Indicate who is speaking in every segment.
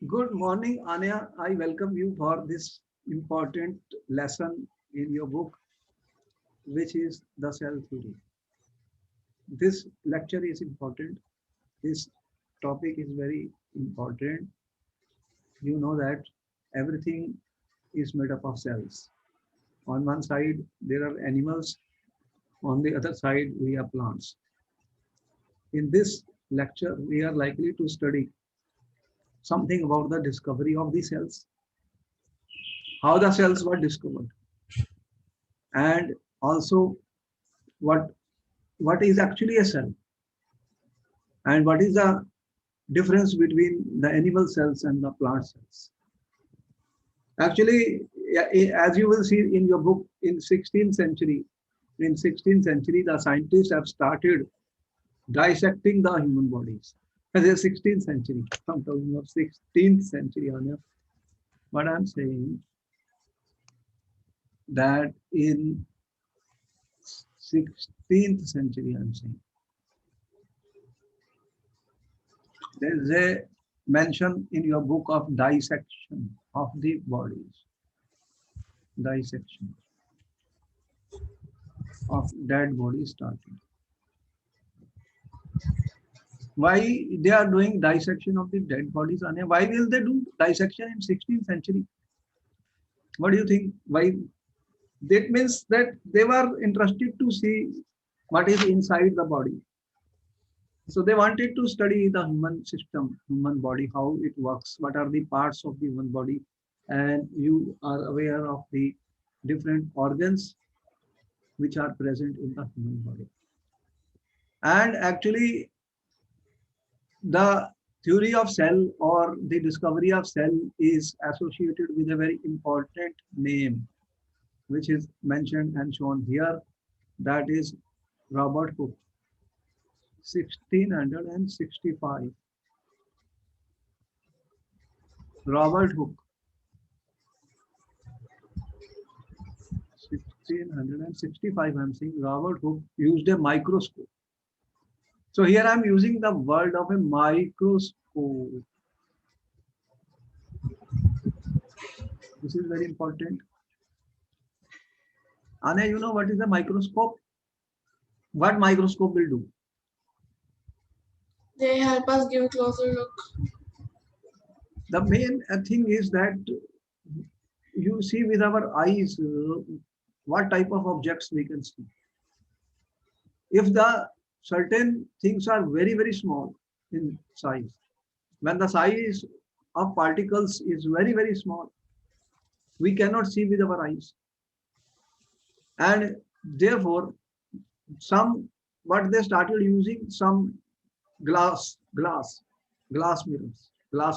Speaker 1: Good morning, Anya. I welcome you for this important lesson in your book, which is the cell theory. This lecture is important. This topic is very important. You know that everything is made up of cells. On one side, there are animals. On the other side, we have plants. In this lecture, we are likely to study something about the discovery of the cells, how the cells were discovered, and also what what is actually a cell and what is the difference between the animal cells and the plant cells. Actually, as you will see in your book, in 16th century, the scientists have started dissecting the human bodies. As a 16th century, I'm talking of 16th century, Anya. What I'm saying that in 16th century, I'm saying there is a mention in your book of dissection of the bodies, dissection of dead bodies started. Why they are doing dissection of the dead bodies? Anya? Why will they do dissection in 16th century? What do you think? Why? That means that they were interested to see what is inside the body. So they wanted to study the human system, human body, how it works, what are the parts of the human body, and you are aware of the different organs which are present in the human body. And actually, the theory of cell or the discovery of cell is associated with a very important name, which is mentioned and shown here. That is Robert Hooke, 1665. Robert Hooke, 1665. I'm saying Robert Hooke used a microscope. So here I'm using the word of a microscope. This is very important. Anya, you know what is a microscope? What microscope will do?
Speaker 2: They help us give a closer look.
Speaker 1: The main thing is that you see with our eyes what type of objects we can see. If the certain things are very, very small in size, when the size of particles is very, very small, we cannot see with our eyes. And therefore, some what they started using some glass mirrors, glass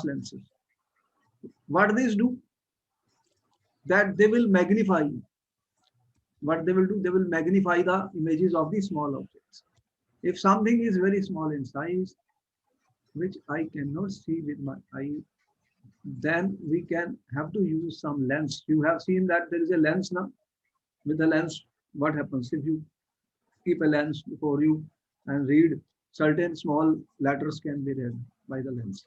Speaker 1: lenses. What these do? That they will magnify. What they will do? They will magnify the images of the small objects. If something is very small in size, which I cannot see with my eye, then we can have to use some lens. You have seen that there is a lens now. With the lens, what happens if you keep a lens before you and read, certain small letters can be read by the lens.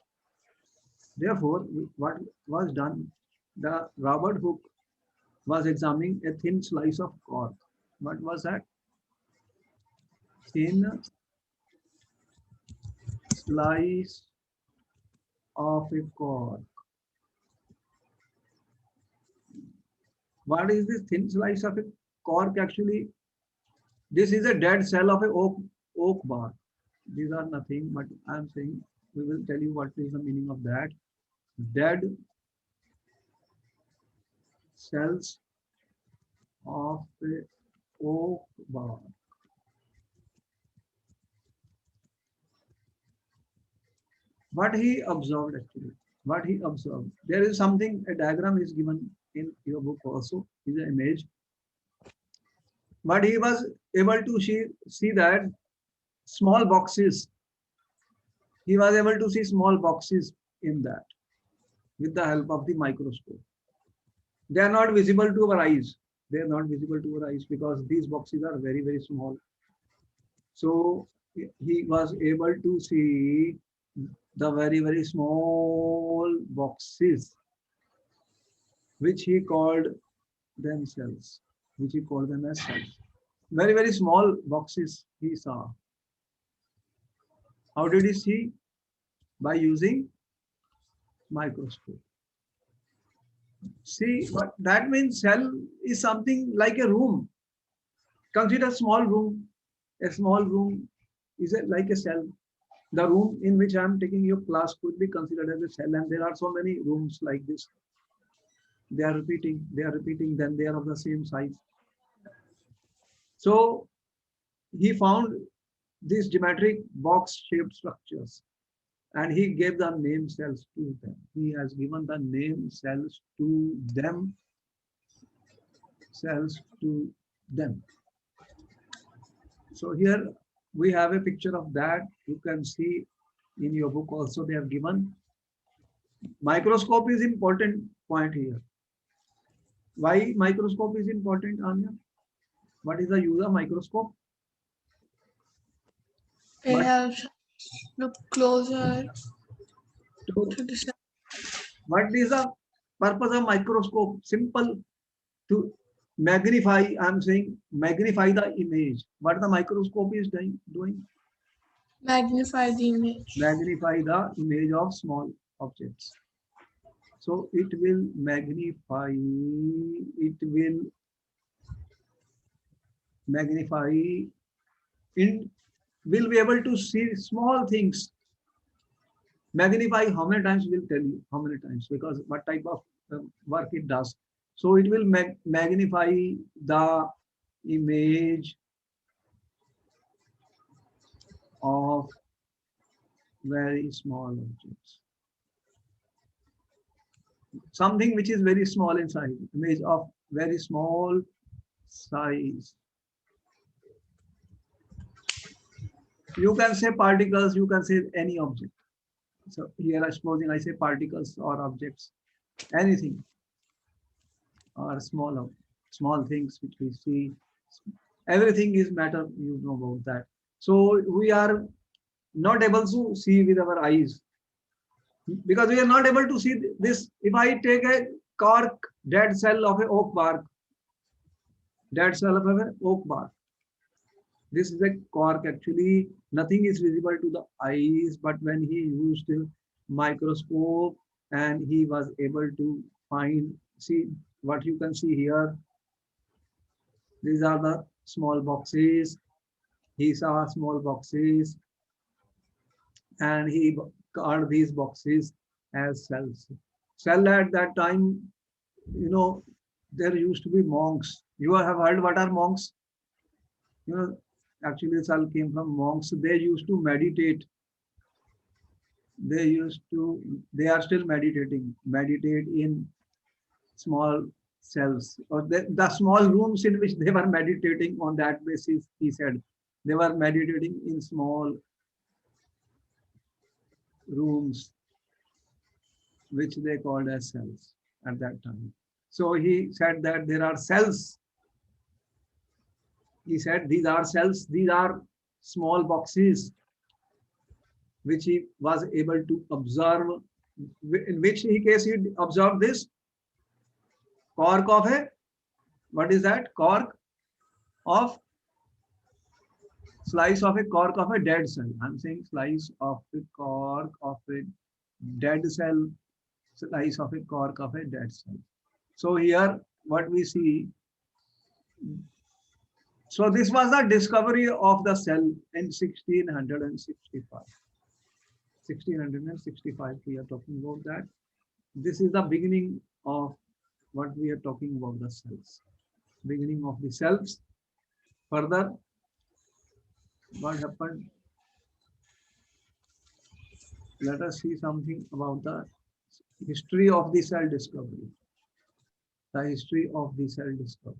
Speaker 1: Therefore, what was done, the Robert Hooke was examining a thin slice of cork. What was that? Thin slice of a cork. What is this thin slice of a cork actually? This is a dead cell of a oak bark. These are nothing, but I'm saying we will tell you what is the meaning of that. Dead cells of a oak bark. What he observed actually, what he observed. There is something, a diagram is given in your book also, is an image. But he was able to see that small boxes, he was able to see small boxes in that with the help of the microscope. They are not visible to our eyes. They are not visible to our eyes because these boxes are very, very small. So he was able to see the very small boxes, which he called them cells, which he called them as cells. Very small boxes he saw. How did he see? By using microscope. See, what that means, cell is something like a room. Consider small room. A small room is like a cell. The room in which I am taking your class could be considered as a cell, and there are so many rooms like this. They are repeating, then they are of the same size. So he found these geometric box-shaped structures, and he gave the name cells to them. He has given the name cells to them, cells to them. So here we have a picture of that. You can see in your book also they have given. Microscope is important point here. Why microscope is important, Anya? What is the use of microscope?
Speaker 2: It
Speaker 1: What
Speaker 2: helps look closer
Speaker 1: to,
Speaker 2: to the cell.
Speaker 1: what is the purpose of microscope? Simple, to magnify. I'm saying magnify the image. What the microscope is doing?
Speaker 2: Magnify the image.
Speaker 1: Magnify the image of small objects. So it will magnify. It will magnify. In will be able to see small things. Magnify how many times will tell you how many times, because what type of work it does. So it will magnify the image of very small objects. Something which is very small in size, image of very small size. You can say particles, you can say any object. So here, supposing I say particles or objects, anything, or small things which we see. Everything is matter, you know about that. So we are not able to see with our eyes, because we are not able to see this. If I take a cork, dead cell of a oak bark, dead cell of an oak bark, this is a cork. Actually, nothing is visible to the eyes, but when he used a microscope and he was able to find, see what you can see here. These are the small boxes. He saw small boxes and he called these boxes as cells. Cell at that time, you know, there used to be monks. You have heard what are monks? You know, actually, cell came from monks. They used to meditate. They are still meditating, meditate in small cells, or the small rooms in which they were meditating. On that basis, he said, they were meditating in small rooms, which they called as cells at that time. So he said that there are cells. He said these are cells, these are small boxes, which he was able to observe. In which case he observed this cork of a, what is that? Cork of, slice of a cork of a dead cell. I'm saying slice of a cork of a dead cell, slice of a cork of a dead cell. So here what we see, so this was the discovery of the cell in 1665. 1665 we are talking about that. This is the beginning of what we are talking about, the cells. Beginning of the cells. Further, what happened? Let us see something about the history of the cell discovery. The history of the cell discovery.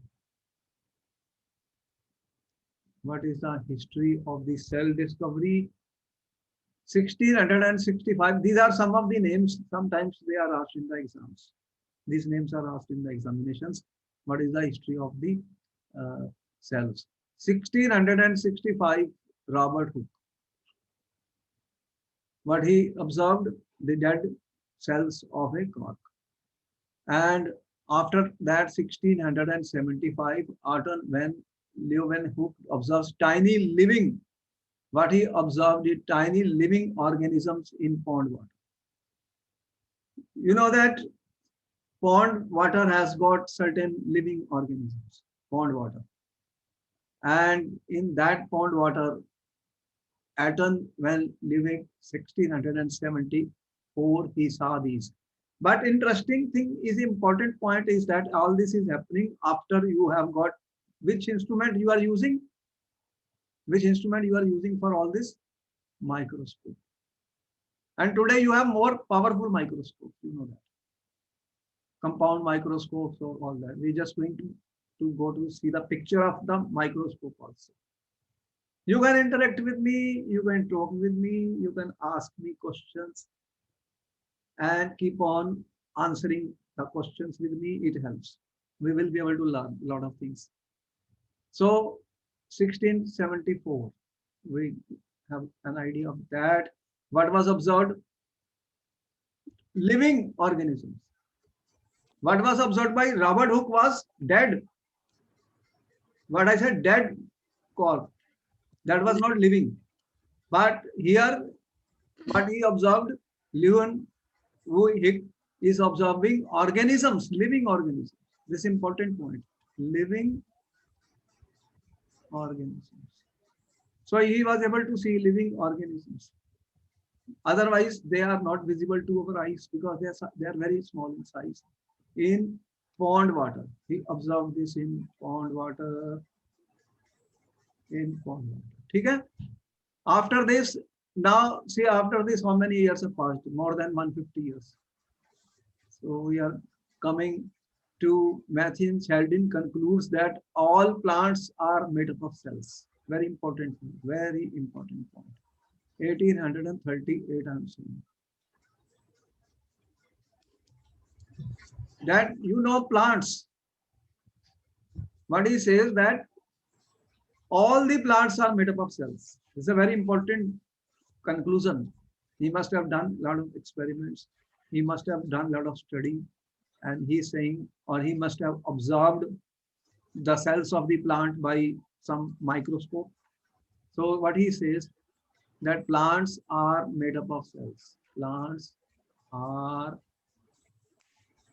Speaker 1: What is the history of the cell discovery? 1665. These are some of the names. Sometimes they are asked in the exams. These names are asked in the examinations. What is the history of the cells? 1665, Robert Hooke. What he observed, the dead cells of a cork. And after that, 1675, Arthur van Leeuwenhoek observes tiny living. What he observed is tiny living organisms in pond water. You know that pond water has got certain living organisms, pond water. And in that pond water, Aton when living 1674, he saw these. But interesting thing is important point is that all this is happening after you have got which instrument you are using, for all this microscope. And today you have more powerful microscopes, you know that. Compound microscopes or all that. We're just going to go to see the picture of the microscope also. You can interact with me, you can talk with me, you can ask me questions and keep on answering the questions with me. It helps. We will be able to learn a lot of things. So 1674, we have an idea of that. What was observed? Living organisms. What was observed by Robert Hooke was dead. What I said, dead corpse. That was not living. But here, what he observed, Lewin Hicks is observing organisms, living organisms. This important point, living organisms. So he was able to see living organisms. Otherwise, they are not visible to our eyes because they are very small in size. In pond water, he observed this in pond water. In pond water. Okay? After this, now see after this, how many years have passed? More than 150 years. So we are coming to Matthew Sheldon concludes that all plants are made up of cells. Very important point. Very important point. 1838 I'm saying. That you know plants. What he says that all the plants are made up of cells. It's a very important conclusion. He must have done a lot of experiments. He must have done a lot of study. And he's saying, or he must have observed the cells of the plant by some microscope. So what he says, that plants are made up of cells. Plants are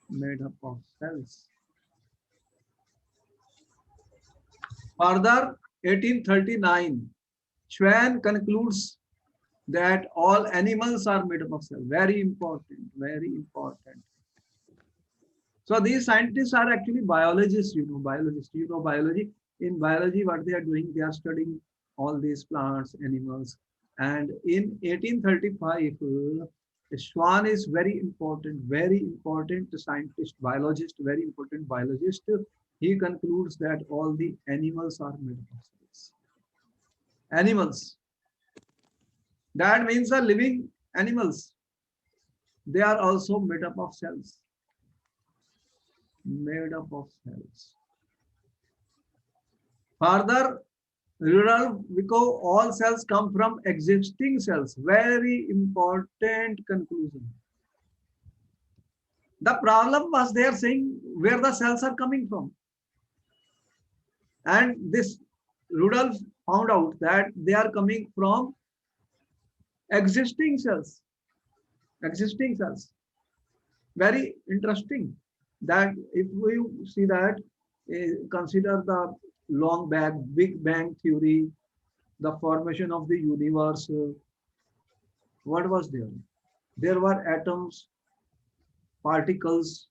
Speaker 1: made up of cells. Further, 1839, Schwann concludes that all animals are made up of cells. Very important, very important. So these scientists are actually biologists, biologists. You know biology. In biology, what they are doing, they are studying all these plants, animals. And in 1835, Schwann is very important scientist, biologist, very important biologist. He concludes that all the animals are made up of cells. Animals. That means the living animals. They are also made up of cells. Made up of cells. Further, because all cells come from existing cells. Very important conclusion. The problem was they are saying where the cells are coming from. And this Rudolph found out that they are coming from existing cells. Existing cells. Very interesting that if we see that, consider the Big Bang theory, the formation of the universe. What was there? There were atoms, particles,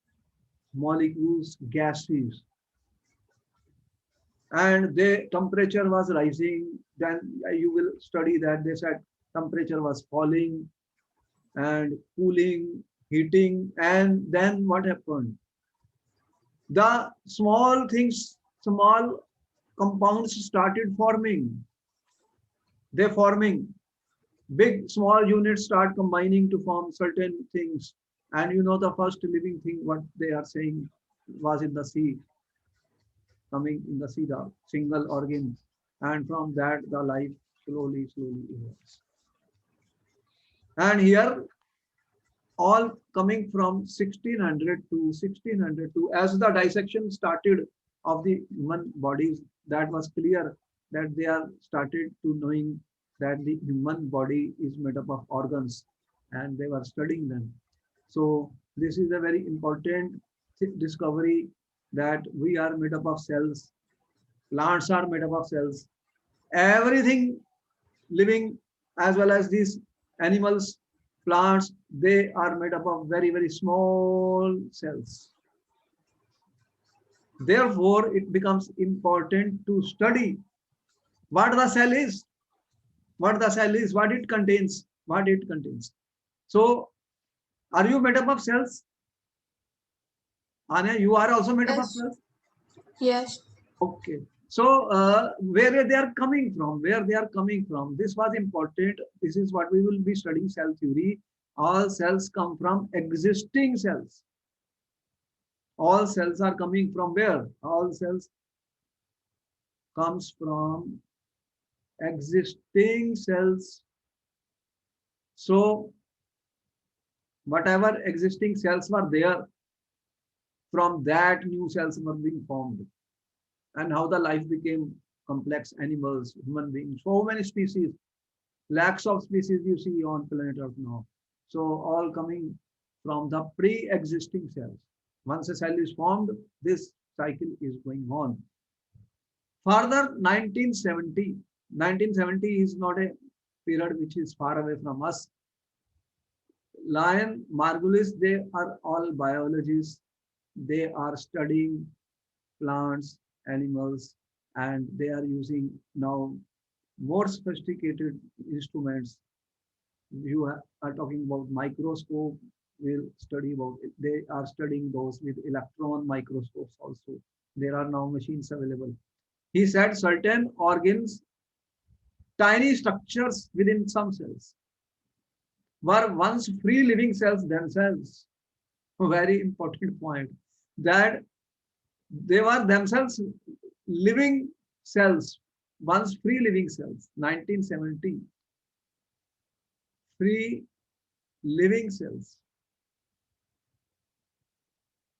Speaker 1: molecules, gases. And the temperature was rising. Then you will study that they said temperature was falling and cooling, heating. And then what happened? The small things, small compounds started forming. They're forming. Big, small units start combining to form certain things. And you know the first living thing, what they are saying, was in the sea. Coming in the sea, the single organ. And from that, the life slowly evolves. And here all coming from 1600 to 1600 to, as the dissection started of the human bodies, that was clear that they are started to knowing that the human body is made up of organs, and they were studying them. So this is a very important discovery, that we are made up of cells, plants are made up of cells, everything living, as well as these animals, plants, they are made up of very, very small cells. Therefore, it becomes important to study what the cell is, what it contains, what it contains. So, are you made up of cells? Anya, you are also made up of
Speaker 2: Yes.
Speaker 1: cells?
Speaker 2: Yes.
Speaker 1: Okay. So, where they are coming from, where they are coming from, this was important. This is what we will be studying, cell theory. All cells come from existing cells. All cells are coming from where? All cells comes from existing cells. So, whatever existing cells were there, from that new cells were being formed. And how the life became complex, animals, human beings, so many species, lakhs of species you see on planet Earth now. So all coming from the pre-existing cells. Once a cell is formed, this cycle is going on. Further, 1970. 1970 is not a period which is far away from us. Lion, Margulis, they are all biologists. They are studying plants, animals, and they are using now more sophisticated instruments. You are talking about microscope, we'll study about it. They are studying those with electron microscopes also. There are now machines available. He said certain organs, tiny structures within some cells, were once free living cells themselves. A very important point, that they were themselves living cells, once free living cells. 1970, free living cells.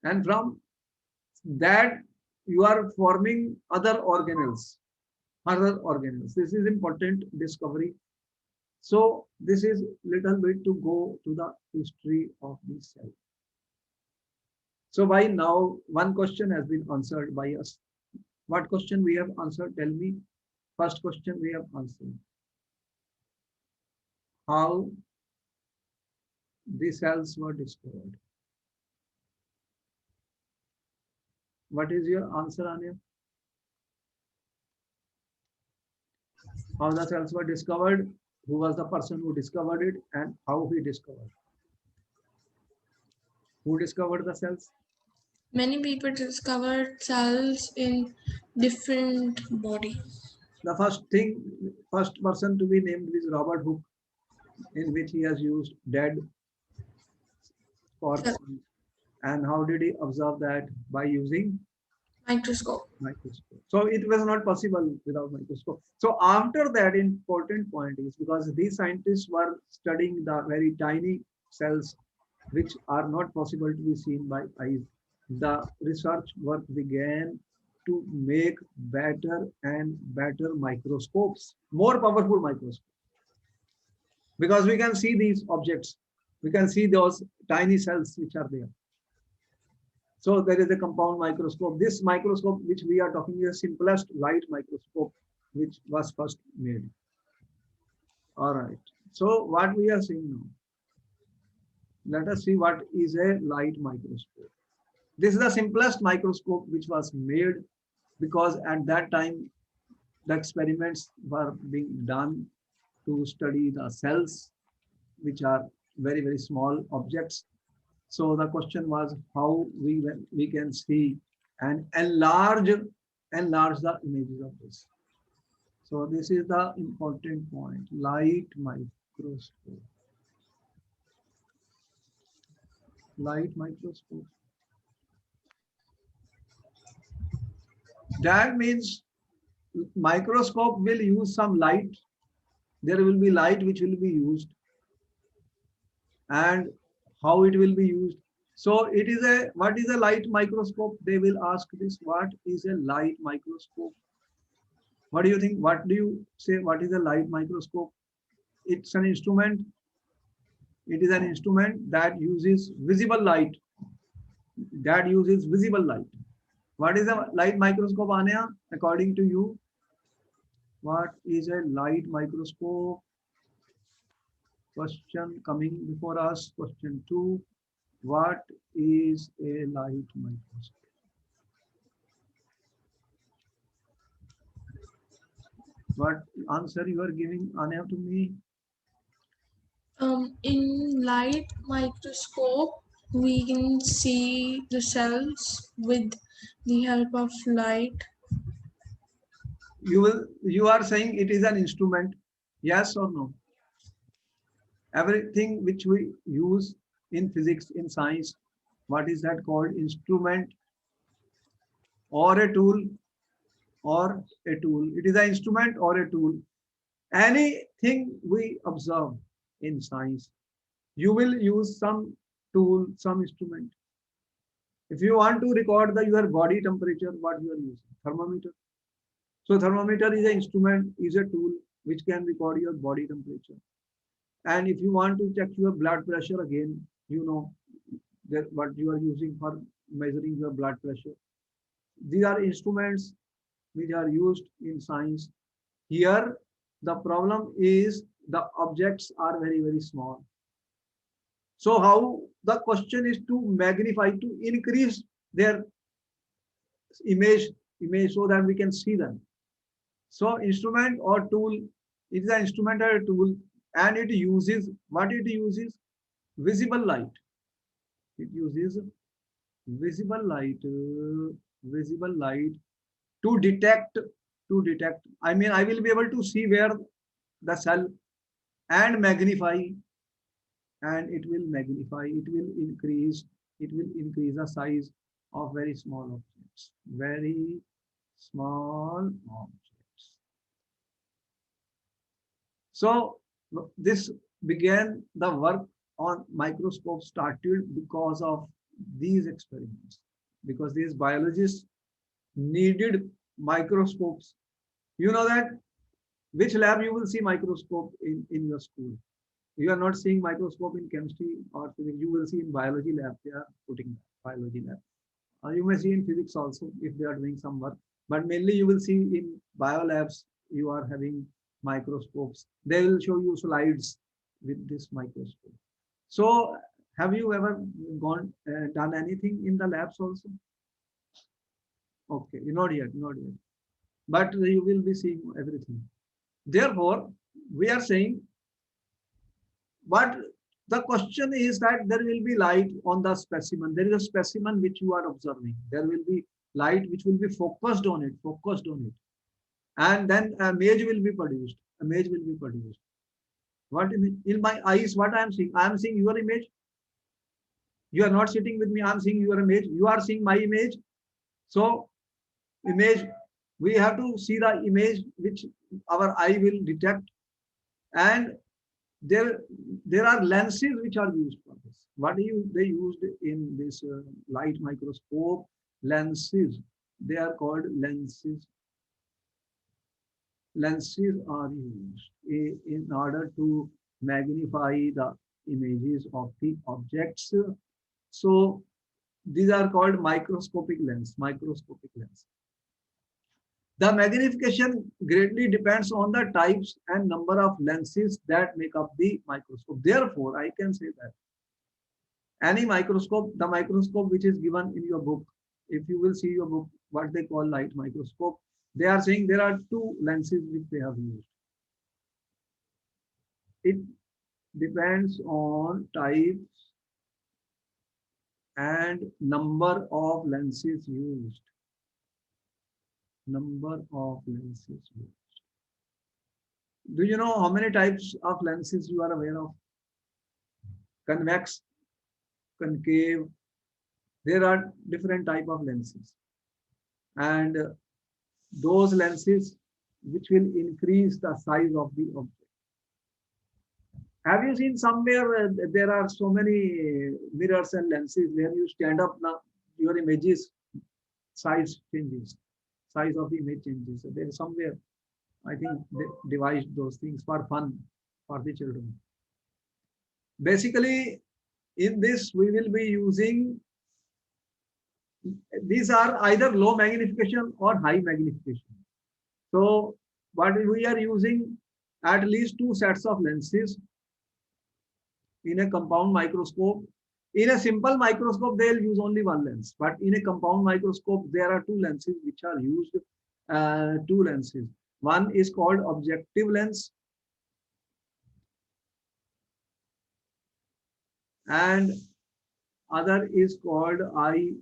Speaker 1: And from that, you are forming other organelles. Other organelles. This is important discovery. So this is little bit to go to the history of the cell. So by now, one question has been answered by us. What question we have answered? Tell me. First question we have answered. How the cells were discovered. What is your answer, Anya? How the cells were discovered, who was the person who discovered it, and how he discovered. Who discovered the cells?
Speaker 2: Many people discovered cells in different bodies.
Speaker 1: The first person to be named is Robert Hooke, in which he has used dead corpse. And how did he observe that? By using
Speaker 2: Microscope.
Speaker 1: microscope. So it was not possible without microscope. So after that, important point is, because these scientists were studying the very tiny cells which are not possible to be seen by eyes, the research work began to make better and better microscopes, more powerful microscopes, because we can see these objects, we can see those tiny cells which are there. So there is a compound microscope. This microscope which we are talking is the simplest light microscope which was first made. All right. So what we are seeing now, let us see what is a light microscope. This is the simplest microscope which was made, because at that time the experiments were being done to study the cells, which are very, very small objects. So the question was how we can see and enlarge the images of this. So this is the important point, light microscope. Light microscope. That means microscope will use some light. There will be light which will be used. and how it will be used. So it is a, what is a light microscope? They will ask this, what is a light microscope? What do you think? What do you say? What is a light microscope? It's an instrument. It is an instrument that uses visible light. That uses visible light. What is a light microscope, Anya? According to you, what is a light microscope? Question coming before us. Question 2. What is a light microscope? What answer you are giving, Anya, to me?
Speaker 2: In light microscope, we can see the cells with the help of light.
Speaker 1: You are saying it is an instrument. Yes or no? Everything which we use in physics, in science, what is that called? Instrument or a tool, or a tool. It is an instrument or a tool. Anything we observe in science, you will use some tool, some instrument. If you want to record your body temperature, what you are using? Thermometer. So thermometer is an instrument, is a tool which can record your body temperature. And if you want to check your blood pressure again, you know that what you are using for measuring your blood pressure. These are instruments which are used in science. Here, the problem is the objects are very, very small. So how the question is to magnify, to increase their image, image so that we can see them. So instrument or tool, it is an instrument or a tool, and it uses, what it uses? Visible light. It uses visible light, visible light to detect, I mean, I will be able to see where the cell, and magnify, and it will magnify, it will increase the size of very small objects, very small objects. So this began, the work on microscope started because of these experiments, because these biologists needed microscopes. You know that which lab you will see microscope in your school. You are not seeing microscope in chemistry or physics. You will see in biology lab, they are putting biology lab. You may see in physics also if they are doing some work, but mainly you will see in bio labs, you are having microscopes. They will show you slides with this microscope. So have you ever gone done anything in the labs also? Okay, not yet, not yet. But you will be seeing everything. Therefore, we are saying, but the question is that there will be light on the specimen. There is a specimen which you are observing. There will be light which will be focused on it, and then a image will be produced. Image will be produced. What in my eyes, what I am seeing? I am seeing your image. You are not sitting with me. I am seeing your image. You are seeing my image. So image, we have to see the image which our eye will detect, and there there are lenses which are used for this. What do you they used in this light microscope? Lenses. They are called lenses. Lenses are used in order to magnify the images of the objects. So these are called microscopic lens. Microscopic lens. The magnification greatly depends on the types and number of lenses that make up the microscope. Therefore, I can say that any microscope, the microscope which is given in your book, if you will see your book, what they call light microscope, they are saying there are two lenses which they have used. It depends on types and number of lenses used. Number of lenses used. Do you know how many types of lenses you are aware of? Convex, concave. There are different type of lenses, and those lenses which will increase the size of the object. Have you seen somewhere there are so many mirrors and lenses where you stand up now, your images size changes, size of the image changes. So there is somewhere, I think they devised those things for fun for the children. Basically, in this we will be using, these are either low magnification or high magnification. So what we are using, at least two sets of lenses in a compound microscope. In a simple microscope, they'll use only one lens, but in a compound microscope, there are two lenses which are used, two lenses. One is called objective lens and other is called eyepiece.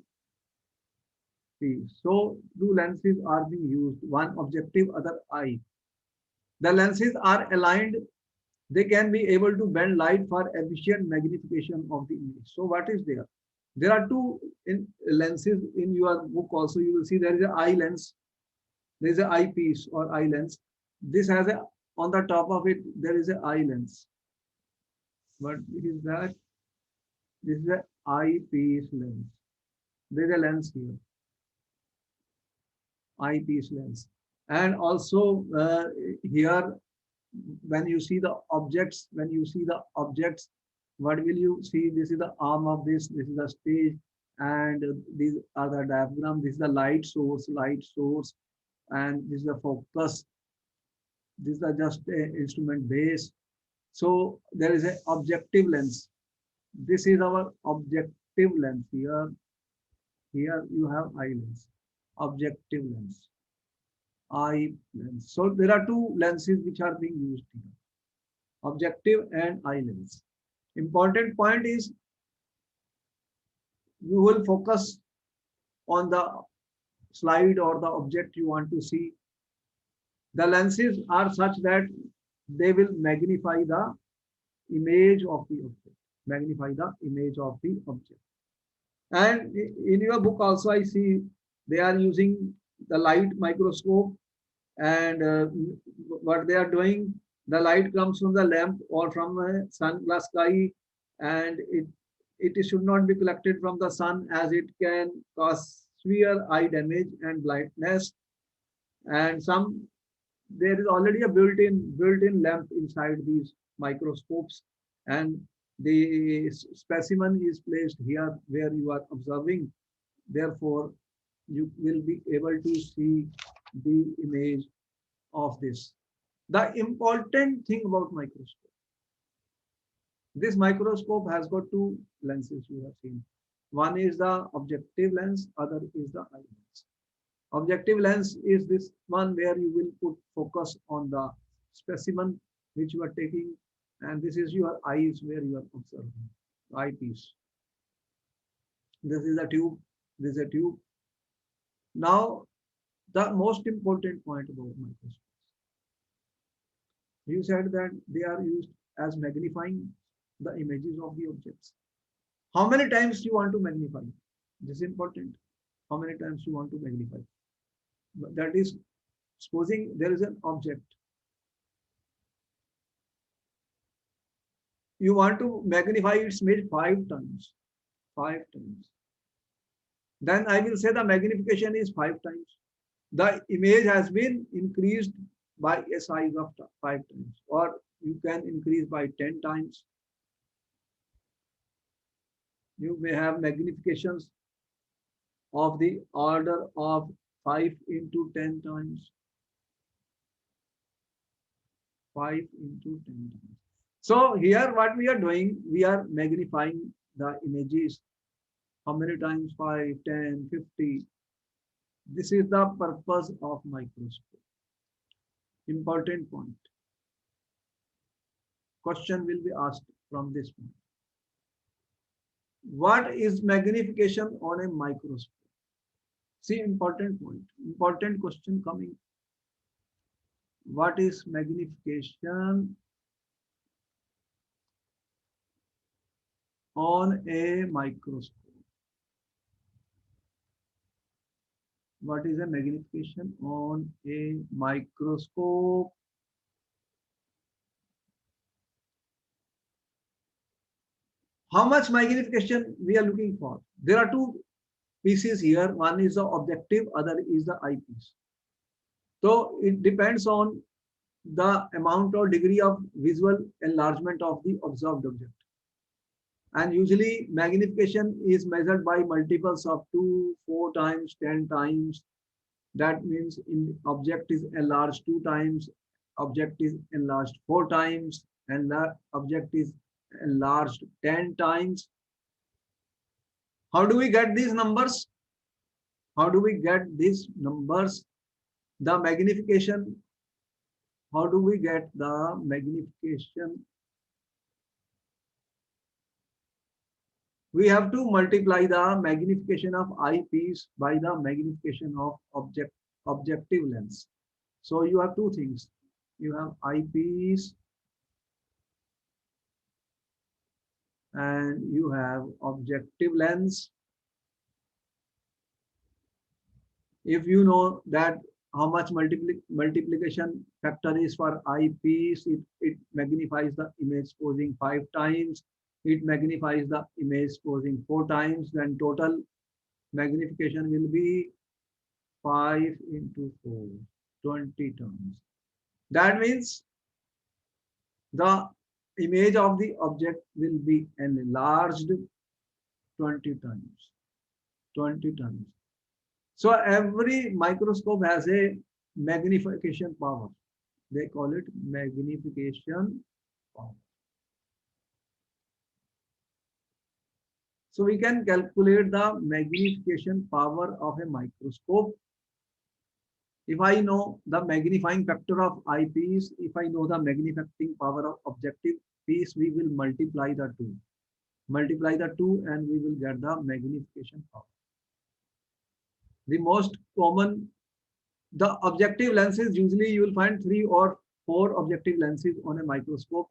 Speaker 1: So two lenses are being used, one objective, other eye. The lenses are aligned. They can be able to bend light for efficient magnification of the image. So what is there? There are two lenses in your book also. You will see there is an eye lens. There is an eyepiece or eye lens. This has a, on the top of it, there is an eye lens. What is that? This is an eyepiece lens. There is a lens here, eyepiece lens. And also here, when you see the objects, what will you see? This is the arm of this is the stage, and these are the diagram. This is the light source, and this is the focus. This is the just instrument base. So there is a objective lens. This is our objective lens. Here you have eye lens, objective lens, eye lens. So there are two lenses which are being used here, objective and eye lens. Important point is you will focus on the slide or the object you want to see. The lenses are such that they will magnify the image of the object, magnify the image of the object. And in your book also I see they are using the light microscope, and what they are doing, the light comes from the lamp or from a sunglass sky, and it should not be collected from the sun as it can cause severe eye damage and blindness. And some, there is already a built-in lamp inside these microscopes, and the specimen is placed here where you are observing. Therefore you will be able to see the image of this. The important thing about microscope, this microscope has got two lenses you have seen. One is the objective lens, other is the eye lens. Objective lens is this one where you will put focus on the specimen which you are taking, and this is your eyes where you are observing, eyepiece. This is a tube, this is a tube. Now, the most important point about microscopes. You said that they are used as magnifying the images of the objects. How many times you want to magnify? This is important. How many times you want to magnify? That is, supposing there is an object. You want to magnify its image 5 times. 5 times. Then I will say the magnification is 5 times. The image has been increased by a size of 5 times, or you can increase by 10 times. You may have magnifications of the order of 5 into 10 times. 5 into 10 times. So here what we are doing, we are magnifying the images. How many times? 5, 10, 50. This is the purpose of microscope. Important point. Question will be asked from this point. What is magnification on a microscope? See, important point. Important question coming. What is magnification on a microscope? What is a magnification on a microscope? How much magnification we are looking for? There are two pieces here. One is the objective, other is the eyepiece. So it depends on the amount or degree of visual enlargement of the observed object. And usually magnification is measured by multiples of 2, 4 times, 10 times. That means in object is enlarged 2 times, object is enlarged 4 times, and the object is enlarged 10 times. How do we get these numbers? How do we get these numbers? The magnification. How do we get the magnification? We have to multiply the magnification of eyepiece by the magnification of objective lens. So you have two things. You have eyepiece and you have objective lens. If you know that how much multiplication factor is for eyepiece, it magnifies the image exposing 5 times. It magnifies the image exposing 4 times. Then total magnification will be 5 into 4, 20 times. That means the image of the object will be enlarged 20 times. 20 times. So every microscope has a magnification power. They call it magnification power. So we can calculate the magnification power of a microscope. If I know the magnifying factor of eyepiece, if I know the magnifying power of objective piece, we will multiply the two. Multiply the two and we will get the magnification power. The most common, the objective lenses, usually you will find 3 or 4 objective lenses on a microscope.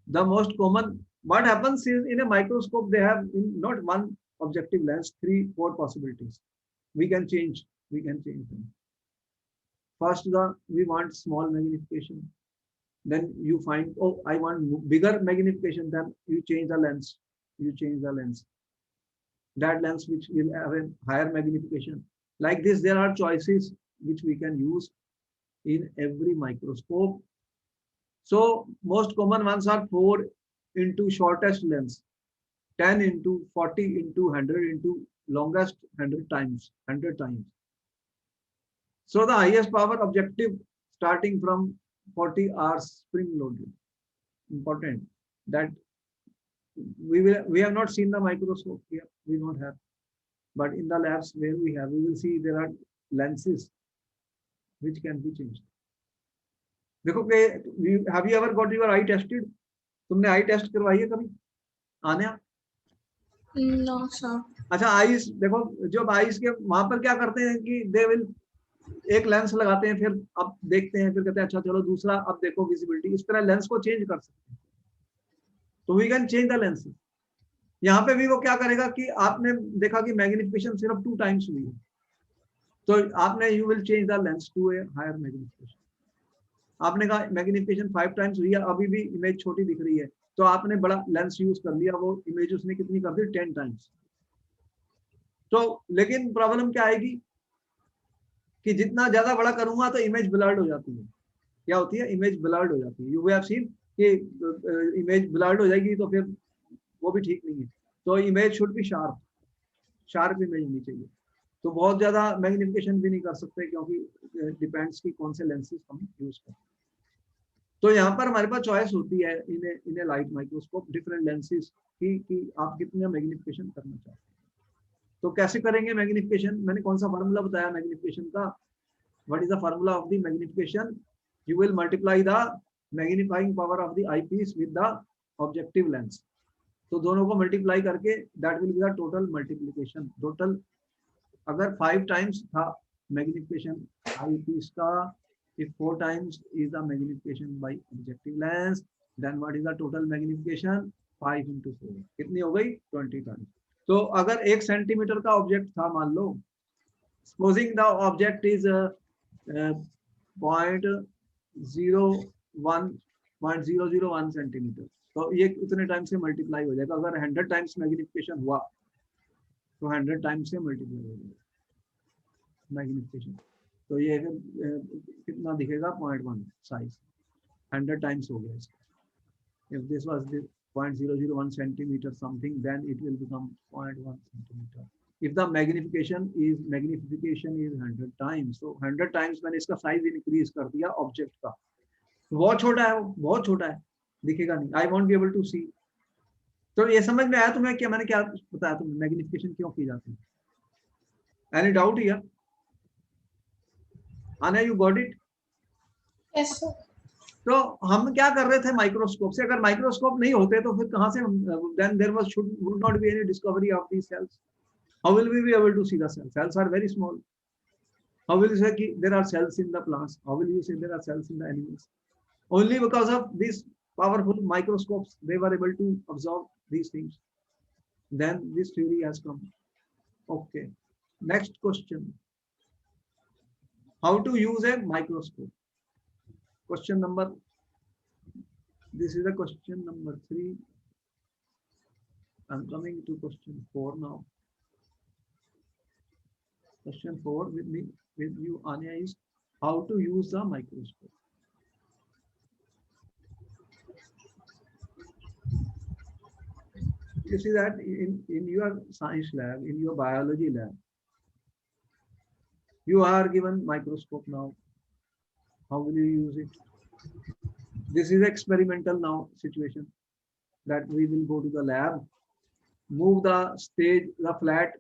Speaker 1: The most common, what happens is in a microscope, they have not one objective lens, 3, 4 possibilities. We can change them. First, we want small magnification. Then you find, oh, I want bigger magnification. Then you change the lens. That lens which will have a higher magnification. Like this, there are choices which we can use in every microscope. So most common ones are 4 into shortest lens, 10 into 40 into 100 into longest 100 times. So the highest power objective starting from 40 hours spring loaded. Important that we have not seen the microscope here. We don't have. But in the labs where we have, we will see there are lenses which can be changed. देखो कि have you ever got your eye tested? तुमने आई test करवाई है कभी? Anya?
Speaker 2: No, sir.
Speaker 1: अच्छा eyes देखो जब eyes के वहां पर क्या करते हैं कि दे विल एक लेंस लगाते हैं फिर अब देखते हैं फिर कहते हैं अच्छा चलो दूसरा अब देखो विजिबिलिटी इस तरह लेंस को चेंज कर सकते हैं तो we can change the lens यहाँ पे भी वो क्या करेगा कि आपने देखा कि मैग्निफिकेशन सिर्फ 2 टाइम्स हुई है तो आपने you will change the lens to a higher magnification आपने कहा मैग्निफिकेशन 5 टाइम्स हुई है अभी भी इमेज छोटी दिख रही है तो आपने बड़ा लेंस यूज कर लिया वो इमेज उसने कितनी कर दी 10 टाइम्स तो लेकिन प्रॉब्लम क्या आएगी कि जितना ज्यादा बड़ा करूंगा तो इमेज ब्लर्ड हो जाती है क्या होती है इमेज ब्लर्ड हो जाती है यू हैव सीन कि इमेज ब्लर्ड हो जाएगी तो फिर वो भी ठीक नहीं है तो image should be sharp image होनी चाहिए तो बहुत ज्यादा मैग्निफिकेशन भी नहीं कर सकते क्योंकि डिपेंड्स कि कौन से लेंसेज हम यूज करते हैं तो यहाँ पर हमारे पास चॉइस होती है इन ए लाइट माइक्रोस्कोप डिफरेंट लेंसेज कि आप कितना मैग्निफिकेशन करना चाहते हैं तो कैसे करेंगे मैग्निफिकेशन मैंने कौन सा फार्मूला बताया मैग्निफिकेशन का what is the formula of the magnification you will multiply the magnifying power of the eyepiece with the objective lens तो दोनों को मल्टीप्लाई करके that will be the total multiplication total अगर 5 टाइम्स था magnification eyepiece का if 4 times is the magnification by objective lens then what is the total magnification 5 into 4 कितनी हो गई 20 times तो अगर 1 सेंटीमीटर का ऑब्जेक्ट था मान लो supposing the object is 0.001 centimetre तो ये उतने टाइम से मल्टीप्लाई हो जाएगा। अगर 100 टाइम्स मैग्निफिकेशन हुआ तो 100 टाइम्स से मल्टीप्लाई हो जाएगा मैग्निफिकेशन। तो ये कितना दिखेगा 0.1 साइज 100 टाइम्स हो गया इसका। If this was the 0.001 centimeter something, then it will become 0.1 centimeter. If the magnification is 100 times, so 100 times मैंने इसका साइज इंक्रीज कर दिया ऑब्जेक्ट का। बहुत छोटा है, वो बहुत छोटा है, दिखेगा नहीं। I won't be able to see. तो ये समझ में आया तुम्हें क्या मैंने क्या बताया तुम्हें मैग्निफिकेशन क्यों की जाती है? Any doubt here? आना, you got it?
Speaker 2: Yes, sir.
Speaker 1: तो हम क्या कर रहे थे माइक्रोस्कोप से? अगर माइक्रोस्कोप नहीं होते तो फिर कहां से then there was would not be any discovery of these cells. How will we be able to see the cells? Cells are very small. How will you say कि there are cells in the plants? How will you say there are cells in the animals? Only because of this powerful microscopes they were able to absorb these things. Then this theory has come. Okay, next question. How to use a microscope? Question number, this is the question number 3. I'm coming to question 4 now. Question 4 with me, with you, Anya, is how to use the microscope. You see that in your science lab, in your biology lab, you are given microscope now. How will you use it? This is experimental now situation, that we will go to the lab, move the stage, the flat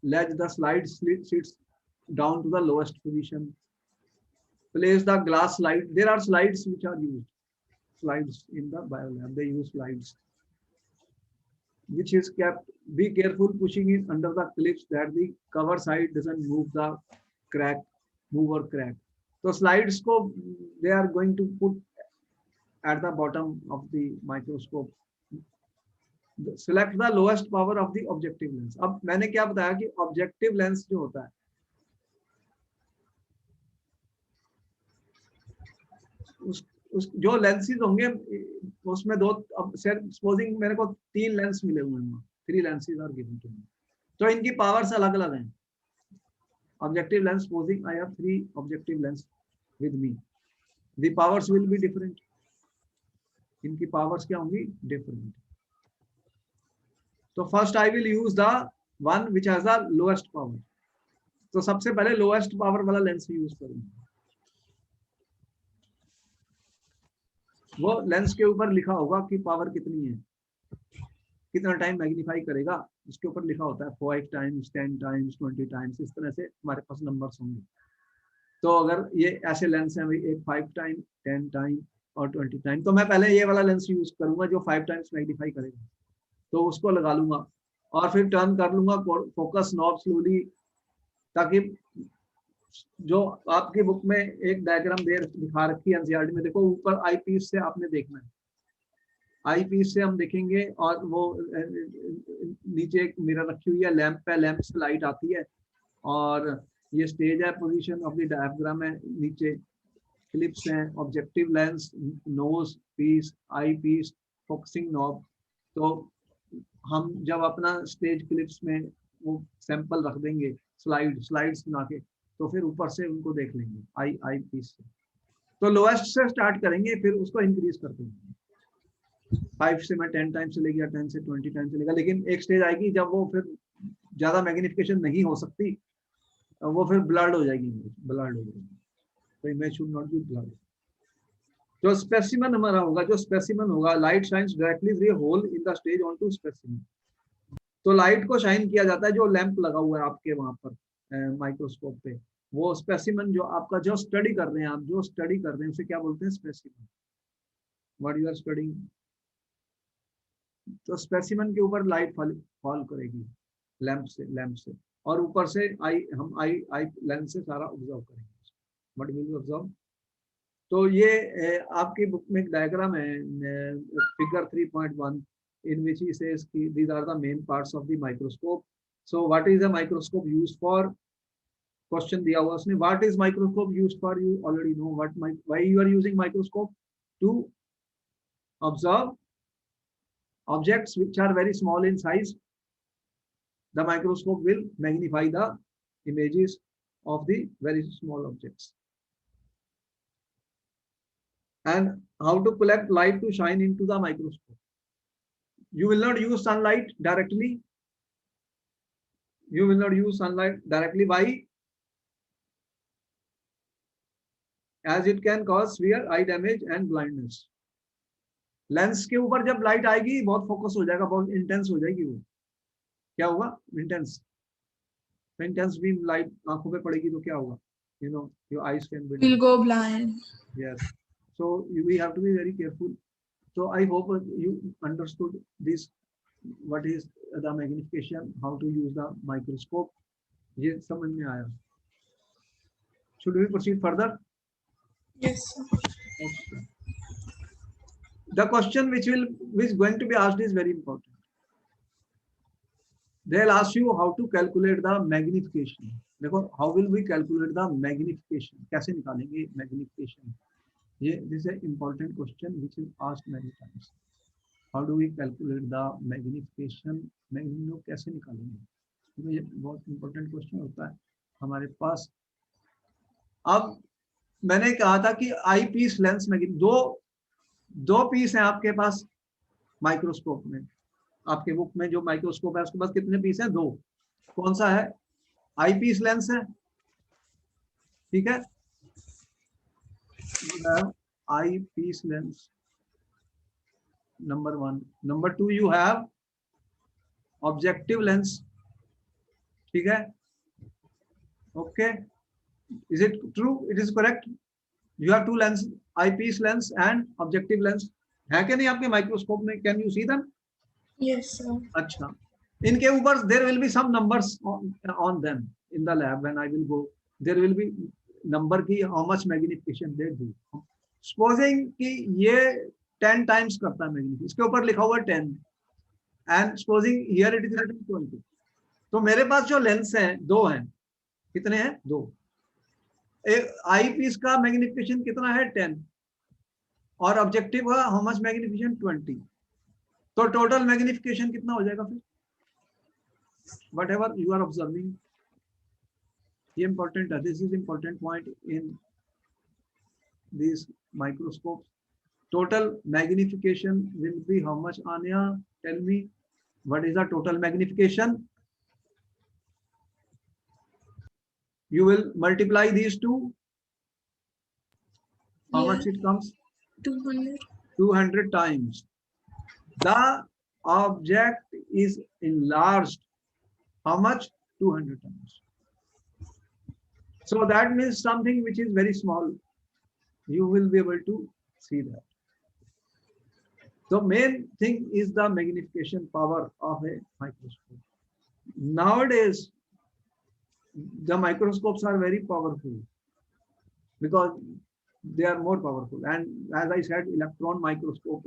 Speaker 1: ledge, the slide sits down to the lowest position, place the glass slide. There are slides which are used, slides in the biolab, they use slides which is kept. Be careful pushing it under the clips that the cover side doesn't move the crack, move or crack. So slides को they are going to put at the bottom of the microscope. Select the lowest power of the objective lens. अब मैंने क्या बताया कि objective lens जो होता है उस जो लेंसेज होंगे उसमें दो, अब सपोजिंग मेरे को 3 लेंस मिले हुए हैं, 3 lenses are given to me, तो इनकी पावर्स अलग अलग हैं। Objective lens, supposing I have 3 objective lens with me, the powers will be different. इनकी पावर्स क्या होंगी? डिफरेंट। तो first I will use the one which has the lowest power. तो सबसे पहले लोएस्ट पावर वाला लेंस यूज करूंगा। वो लेंस के ऊपर लिखा होगा कि पावर कितनी है, कितना टाइम मैग्नीफाई करेगा, इसके ऊपर लिखा होता है 5 टाइम्स, 10 टाइम्स, 20 टाइम्स, इस तरह से हमारे पास नंबर्स होंगे। तो अगर ये ऐसे लेंस हैं भाई, एक 5 टाइम, 10 टाइम और 20 टाइम, तो मैं पहले ये वाला लेंस यूज करूंगा जो 5 टाइम्स मैग्नीफाई करेगा, तो उसको लगा लूंगा और फिर टर्न कर लूंगा फोकस नॉब स्लोली, ताकि जो आपकी बुक में एक डायग्राम दिखा रखी है एनसीईआरटी में, देखो ऊपर आई पीस से आपने देखना है, आई पीस से हम देखेंगे और वो नीचे एक मिरर रखी हुई है, लैंप पे, लैंप से लाइट आती है और ये स्टेज है, पोजीशन ऑफ द डायग्राम है, नीचे क्लिप्स हैं, ऑब्जेक्टिव लेंस, नोज पीस, आई पीस, फोकसिंग नॉब। तो हम जब अपना स्टेज क्लिप्स में वो सैंपल रख देंगे, स्लाइड्स बना के, तो फिर ऊपर से उनको देख लेंगे आई पीस से। तो लोएस्ट से स्टार्ट करेंगे, फिर उसको इंक्रीज करते हैं, 5 से मैं 10 टाइम चले गया, 10 से 20 टाइम चलेगा, लेकिन एक स्टेज आएगी जब वो फिर ज्यादा मैग्निफिकेशन नहीं हो सकती, वो फिर ब्लर्ड हो जाएगी, ब्लर्ड हो जाएगी, तो image should not be blurred. जो स्पेसिमन हमारा होगा, जो स्पेसिमन होगा, light shines directly through hole in the stage on to specimen. तो लाइट को शाइन किया जाता है, जो लैंप लगा हुआ है आपके वहां पर माइक्रोस्कोप पे, वो स्पेसिमन जो आपका जो स्टडी कर रहे हैं, आप जो स्टडी कर रहे हैं उसे क्या बोलते हैं? Specimen. What you are studying. तो स्पेसिमन के ऊपर लाइट फॉल करेगी लैंप से और ऊपर से हम आई लेंस से सारा ऑब्जर्व करेंगे। What will you observe? तो ये आपकी बुक में एक डायग्राम है, figure 3.1, in which he says these are the main parts of the microscope. So what is the microscope used for? Question दिया हुआ उसने, what is microscope used for? You already know why you are using microscope, to observe objects which are very small in size, the microscope will magnify the images of the very small objects. And how to collect light to shine into the microscope. You will not use sunlight directly. You will not use sunlight directly. Why? As it can cause severe eye damage and blindness. Lens के ऊपर जब light आएगी बहुत focus हो जाएगा, बहुत intense हो जाएगी, वो क्या होगा, इंटेंस. इंटेंस बीम लाइट आंखों पे पड़ेगी तो क्या होगा, you know, your eyes can be
Speaker 2: We'll go blind.
Speaker 1: Yes, so we have to be very careful. So I hope you understood this, what is the magnification, how to use the microscope. ये समझ में आया. Should we proceed further?
Speaker 2: Yes, sir.
Speaker 1: Okay. The question which is going to be asked is very important. They'll ask you how to calculate the magnification. देखो, how will we calculate the magnification? कैसे निकालेंगे magnification? This is an important question which is asked many times. How do we calculate the magnification? Magnification कैसे निकालेंगे? ये बहुत important question होता है हमारे पास. अब मैंने कहा था कि आई पीस लेंस में दो पीस हैं आपके पास माइक्रोस्कोप में. आपके बुक में जो माइक्रोस्कोप है उसके पास कितने पीस हैं? 2. कौन सा है? आई पीस लेंस है, ठीक है. Eyepiece lens number 1. Number 2 you have objective lens, ठीक है. Okay, is it true? It is correct. You have 2 lens, eyepiece lens and objective lens. है कि नहीं आपके माइक्रोस्कोप में? Can you see them?
Speaker 2: Yes, sir.
Speaker 1: अच्छा, इनके ऊपर there will be some numbers on them in the lab. When I will go, there will be number की how much magnification they do. Supposing कि ये 10 times करता है magnification, इसके ऊपर लिखा हुआ 10 and supposing here it is written 20. तो मेरे पास जो लेंस हैं 2 हैं. कितने हैं? 2. आई पीस का मैग्निफिकेशन कितना है? 10 और ऑब्जेक्टिव का हाउ मच मैग्निफिकेशन? 20. तो टोटल मैग्निफिकेशन कितना हो जाएगा फिर? Whatever you are observing, ये important है. This is important point in these microscopes. Total magnification will be how much? Anya, tell me, what is the total magnification? You will multiply these two. How much it comes?
Speaker 2: 200.
Speaker 1: 200 times. The object is enlarged. How much? 200 times. So that means something which is very small, you will be able to see that. The main thing is the magnification power of a microscope. Nowadays, the microscopes are very powerful because they are more powerful. And as I said, electron microscope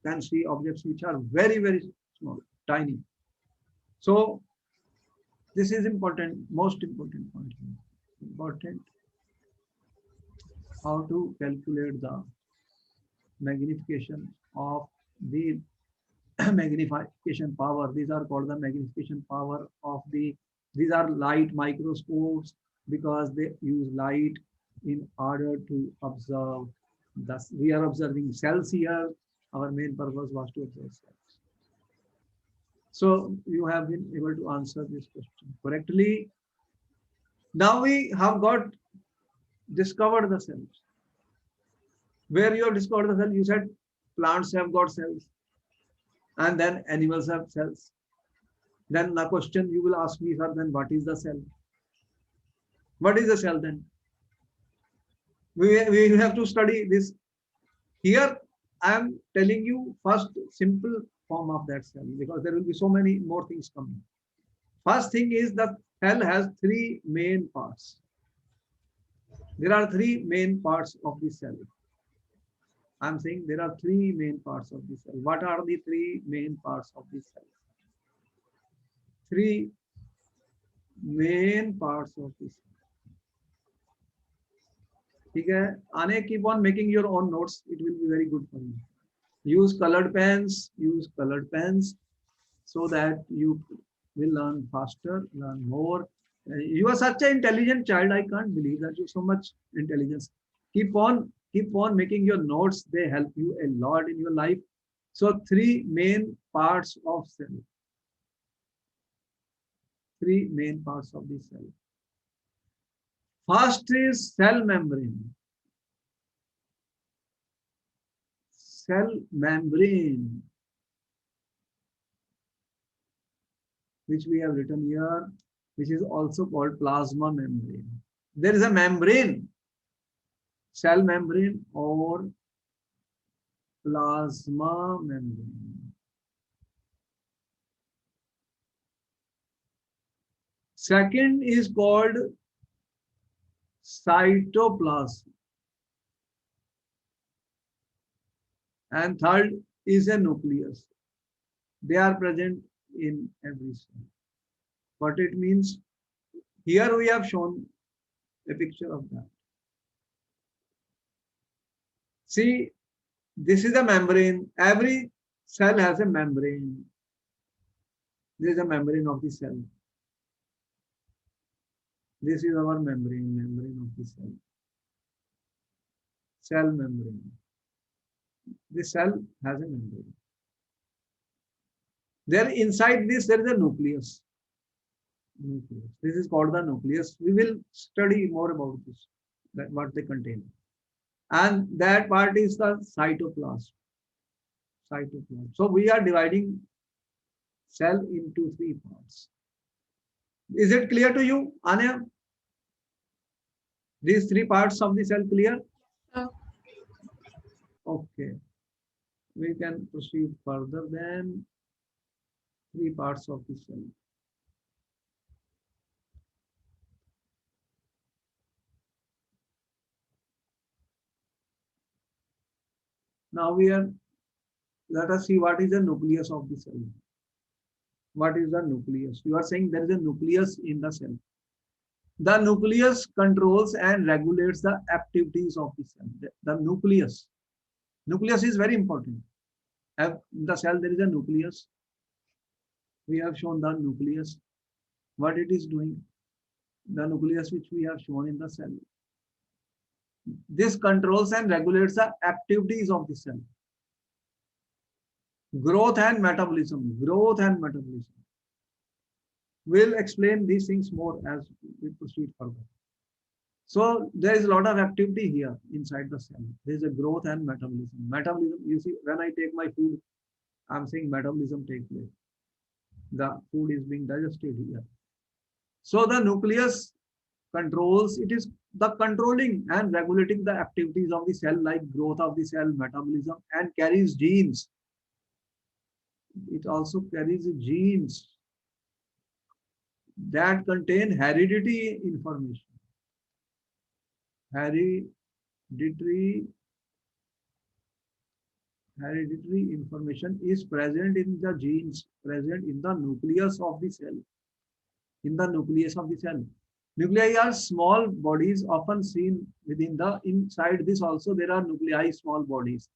Speaker 1: can see objects which are very, very small, tiny. So this is important, most important point here. Important how to calculate the magnification of the magnification power. These are called the magnification power of these are light microscopes because they use light in order to observe. Thus, we are observing cells here. Our main purpose was to observe cells. So you have been able to answer this question correctly. Now we have got discovered the cells. Where you have discovered the cell, you said plants have got cells and then animals have cells. Then the question you will ask me, sir, then what is the cell? What is the cell then? We have to study this. Here I am telling you first simple form of that cell because there will be so many more things coming. First thing is that cell has 3 main parts. There are 3 main parts of the cell. I am saying there are 3 main parts of the cell. What are the 3 main parts of the cell? 3 main parts of the cell. ठीक है, आने keep on making your own notes. It will be very good for you. Use colored pens. Use colored pens so that you will learn faster, learn more. You are such an intelligent child. I can't believe that you so much intelligence. Keep on making your notes. They help you a lot in your life. So three main parts of cell. Three main parts of the cell. First is cell membrane. Cell membrane, which we have written here, which is also called plasma membrane. There is a membrane, cell membrane or plasma membrane. Second is called cytoplasm. And third is a nucleus. They are present in every cell. What it means, here we have shown a picture of that. See, this is a membrane. Every cell has a membrane. There is a membrane of the cell. This is our membrane of the cell. Cell membrane. The cell has a membrane. There inside this, there is a nucleus. This is called the nucleus. We will study more about this, that what they contain. And that part is the cytoplasm. Cytoplasm. So we are dividing cell into three parts. Is it clear to you, Anya? These three parts of the cell clear? Okay. We can proceed further than three parts of the cell. Now let us see what is the nucleus of the cell. What is the nucleus? You are saying there is a nucleus in the cell. The nucleus controls and regulates the activities of the cell. The nucleus. Nucleus is very important. In the cell, there is a nucleus. We have shown the nucleus. What it is doing. The nucleus which we have shown in the cell. This controls and regulates the activities of the cell. Growth and metabolism. Growth and metabolism. We'll explain these things more as we proceed further. So there is a lot of activity here inside the cell. There is a growth and metabolism. Metabolism, you see, when I take my food, I'm saying metabolism takes place. The food is being digested here. So the nucleus controls, it is the controlling and regulating the activities of the cell, like growth of the cell, metabolism, and carries genes. It also carries genes that contain hereditary information. Hereditary information is present in the genes present in the nucleus of the cell. In the nucleus of the cell. Nuclei are small bodies often seen within the inside this also there are nuclei, small bodies.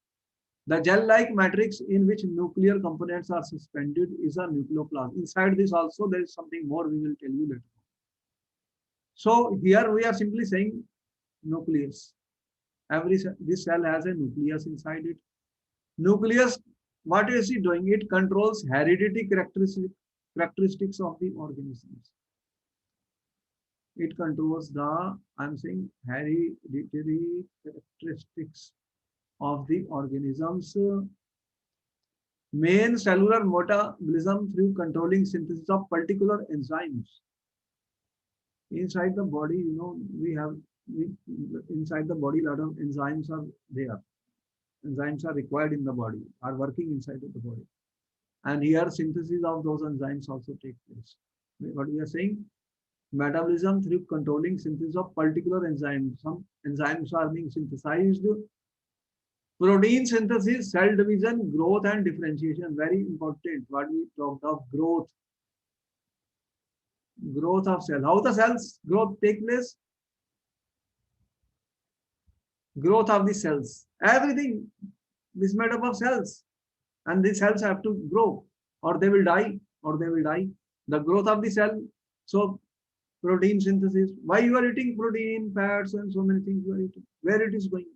Speaker 1: The gel-like matrix in which nuclear components are suspended is a nucleoplasm. Inside this also there is something more we will tell you later. So here we are simply saying nucleus. This cell has a nucleus inside it. Nucleus, what is it doing? It controls hereditary characteristics of the organisms. It controls the, I'm saying, hereditary characteristics of the organisms. Main cellular metabolism through controlling synthesis of particular enzymes. Inside the body, you know, inside the body, a lot of enzymes are there. Enzymes are required in the body, are working inside of the body. And here synthesis of those enzymes also take place. What we are saying? Metabolism through controlling synthesis of particular enzymes. Some enzymes are being synthesized. Protein synthesis, cell division, growth and differentiation. Very important. What we talked of growth. Growth of cell. How the cells growth take place? Growth of the cells. Everything This is made up of cells, and these cells have to grow, or they will die, or they will die. The growth of the cell. So protein synthesis. Why you are eating protein, fats, and so many things you are eating? Where it is going?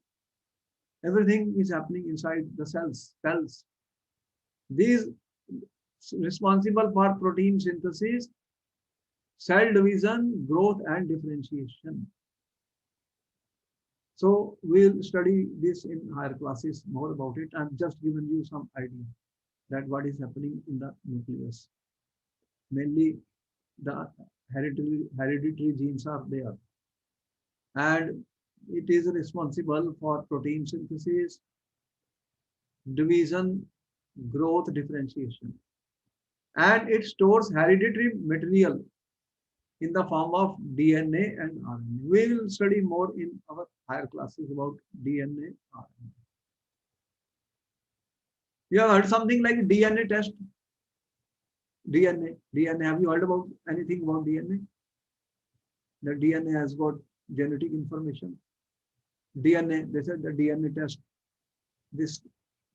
Speaker 1: Everything is happening inside the cells. Cells. These responsible for protein synthesis, cell division, growth, and differentiation. So we'll study this in higher classes more about it. I'm just giving you some idea that what is happening in the nucleus. Mainly the hereditary genes are there, and it is responsible for protein synthesis, division, growth, differentiation, and it stores hereditary material in the form of DNA and RNA. We will study more in our higher classes about DNA, RNA. You have heard something like DNA test? DNA. Have you heard about anything about DNA? The DNA has got genetic information. DNA, they said the DNA test. This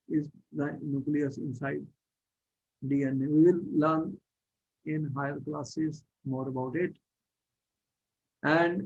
Speaker 1: is the nucleus inside DNA. We will learn in higher classes more about it. And